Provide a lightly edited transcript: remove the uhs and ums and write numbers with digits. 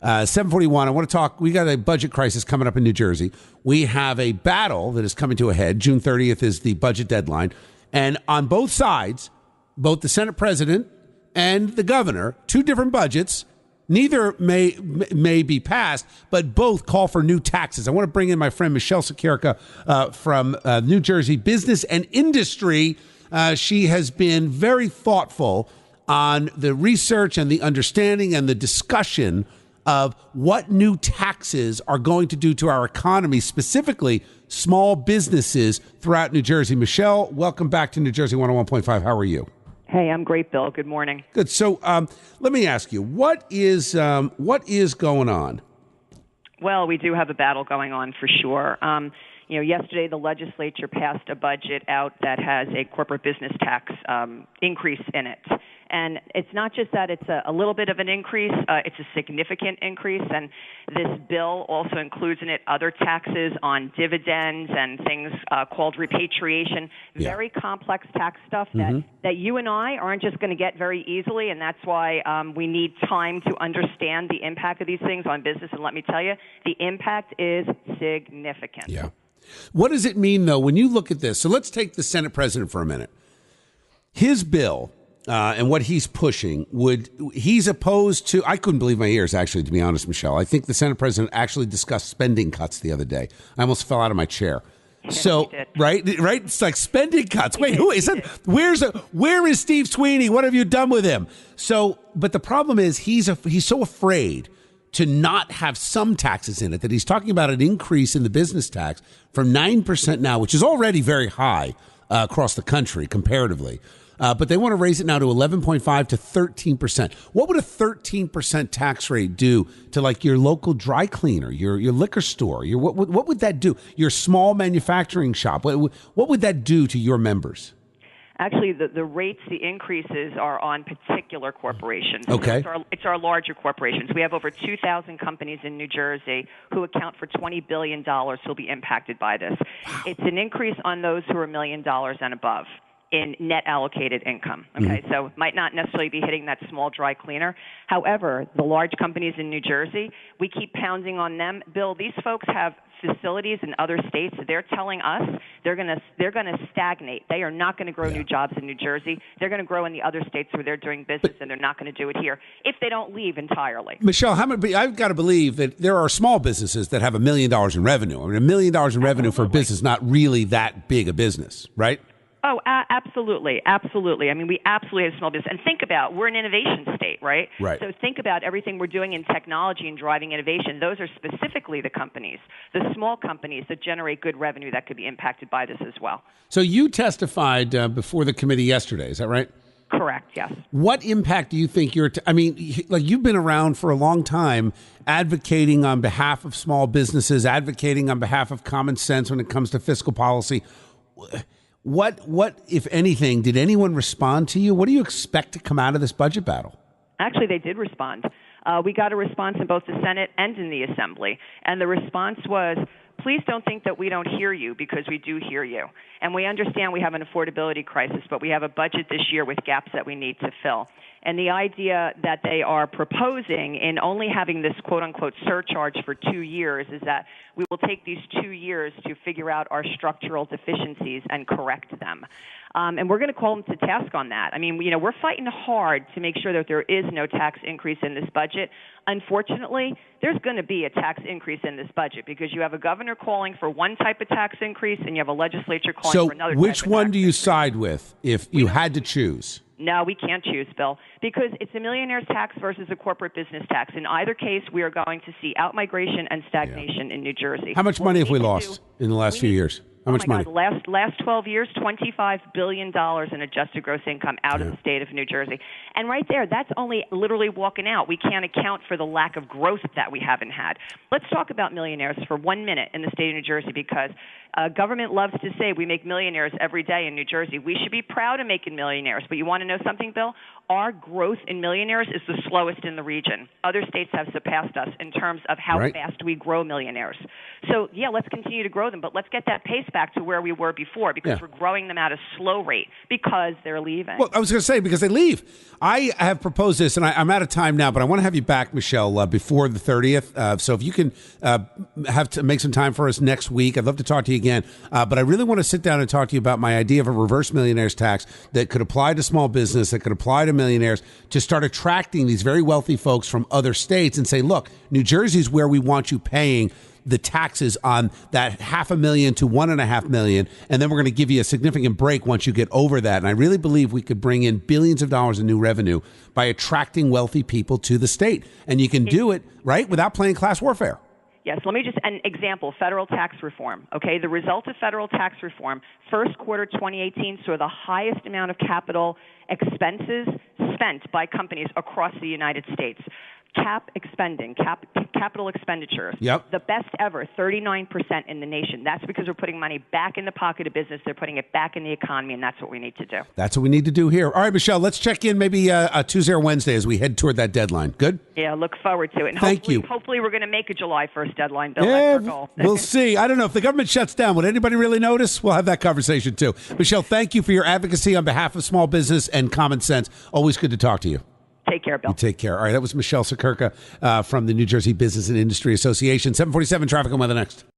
741, I want to talk. We got a budget crisis coming up in New Jersey. We have a battle that is coming to a head. June 30th is the budget deadline. And on both sides, both the Senate president and the governor, two different budgets, neither may be passed, but both call for new taxes. I want to bring in my friend Michele Siekerka from New Jersey Business and Industry. She has been very thoughtful on the research and the understanding and the discussion of what new taxes are going to do to our economy, specifically small businesses throughout New Jersey. Michele, welcome back to New Jersey 101.5. How are you? Hey, I'm great, Bill. Good morning. Good. So let me ask you, what is going on? Well, we do have a battle going on for sure. Yesterday the legislature passed a budget out that has a corporate business tax increase in it. And it's not just that it's a little bit of an increase, it's a significant increase. And this bill also includes in it other taxes on dividends and things called repatriation, very complex tax stuff that you and I aren't just going to get very easily. And that's why we need time to understand the impact of these things on business. And let me tell you, the impact is significant. Yeah. What does it mean, though, when you look at this? So let's take the Senate president for a minute. His bill and what he's pushing he's opposed to, I couldn't believe my ears, actually, to be honest, Michele. I think the Senate president actually discussed spending cuts the other day. I almost fell out of my chair. So, right? It's like spending cuts. Wait, who is that? Where is Steve Sweeney? What have you done with him? So, but the problem is he's so afraid to not have some taxes in it that he's talking about an increase in the business tax from 9% now, which is already very high across the country comparatively. But they want to raise it now to 11.5 to 13%. What would a 13% tax rate do to like your local dry cleaner, your liquor store? What would that do? Your small manufacturing shop? What would that do to your members? Actually, the rates, the increases are on particular corporations. Okay. It's our larger corporations. We have over 2,000 companies in New Jersey who account for $20 billion who will be impacted by this. Wow. It's an increase on those who are $1 million and above in net allocated income. Okay, so might not necessarily be hitting that small dry cleaner. However, the large companies in New Jersey, we keep pounding on them. Bill, these folks have facilities in other states. They're telling us they're going to stagnate. They are not going to grow new jobs in New Jersey. They're going to grow in the other states where they're doing business, and they're not going to do it here if they don't leave entirely. Michele, I've got to believe that there are small businesses that have $1 million in revenue. I mean, $1 million in revenue for a business is not really that big a business, right? Oh, absolutely. Absolutely. I mean, we absolutely have small business. And think about, we're an innovation state, right? Right. So think about everything we're doing in technology and driving innovation. Those are specifically the companies, the small companies that generate good revenue that could be impacted by this as well. So you testified before the committee yesterday, is that right? Correct, yes. What impact do you think you've been around for a long time advocating on behalf of small businesses, advocating on behalf of common sense when it comes to fiscal policy. What, if anything, did anyone respond to you? What do you expect to come out of this budget battle? Actually, they did respond. We got a response in both the Senate and in the Assembly. And the response was, please don't think that we don't hear you, because we do hear you. And we understand we have an affordability crisis, but we have a budget this year with gaps that we need to fill. And the idea that they are proposing in only having this quote-unquote surcharge for 2 years is that we will take these 2 years to figure out our structural deficiencies and correct them. And we're going to call them to task on that. I mean, we're fighting hard to make sure that there is no tax increase in this budget. Unfortunately, there's going to be a tax increase in this budget because you have a governor calling for one type of tax increase and you have a legislature calling for another type of tax increase. So which one do you side with if you had to choose? No, we can't choose, Bill, because it's a millionaire's tax versus a corporate business tax. In either case, we are going to see outmigration and stagnation in New Jersey. How much money have we lost in the last few years? How much money? God, last 12 years, $25 billion in adjusted gross income out of the state of New Jersey. And right there, that's only literally walking out. We can't account for the lack of growth that we haven't had. Let's talk about millionaires for 1 minute in the state of New Jersey, because government loves to say we make millionaires every day in New Jersey. We should be proud of making millionaires. But you want to know something, Bill? Our growth in millionaires is the slowest in the region. Other states have surpassed us in terms of how fast we grow millionaires. So, yeah, let's continue to grow them, but let's get that pace back to where we were before, because we're growing them at a slow rate because they're leaving. Well, I was going to say, because they leave. I have proposed this, and I'm out of time now, but I want to have you back, Michele, before the 30th. So if you can have to make some time for us next week, I'd love to talk to you again. But I really want to sit down and talk to you about my idea of a reverse millionaires tax that could apply to small business, that could apply to millionaires, to start attracting these very wealthy folks from other states and say, look, New Jersey's where we want you paying the taxes on that $500,000 to $1.5 million, and then we're going to give you a significant break once you get over that. And I really believe we could bring in billions of dollars in new revenue by attracting wealthy people to the state. And you can do it, right, without playing class warfare. Yes, let me just, an example, federal tax reform. Okay, the result of federal tax reform, first quarter 2018 saw the highest amount of capital expenses spent by companies across the United States. Capital expenditures. Yep. The best ever, 39% in the nation. That's because we're putting money back in the pocket of business. They're putting it back in the economy, and that's what we need to do. That's what we need to do here. All right, Michele, let's check in maybe Tuesday or Wednesday as we head toward that deadline. Good? Yeah, look forward to it. And Thank you. Hopefully we're going to make a July 1st deadline, Bill. Yeah, that's our goal. We'll see. I don't know. If the government shuts down, would anybody really notice? We'll have that conversation, too. Michele, thank you for your advocacy on behalf of small business and common sense. Always good to talk to you. Take care, Bill. You take care. All right, that was Michele Siekerka from the New Jersey Business and Industry Association. 747 traffic and weather next.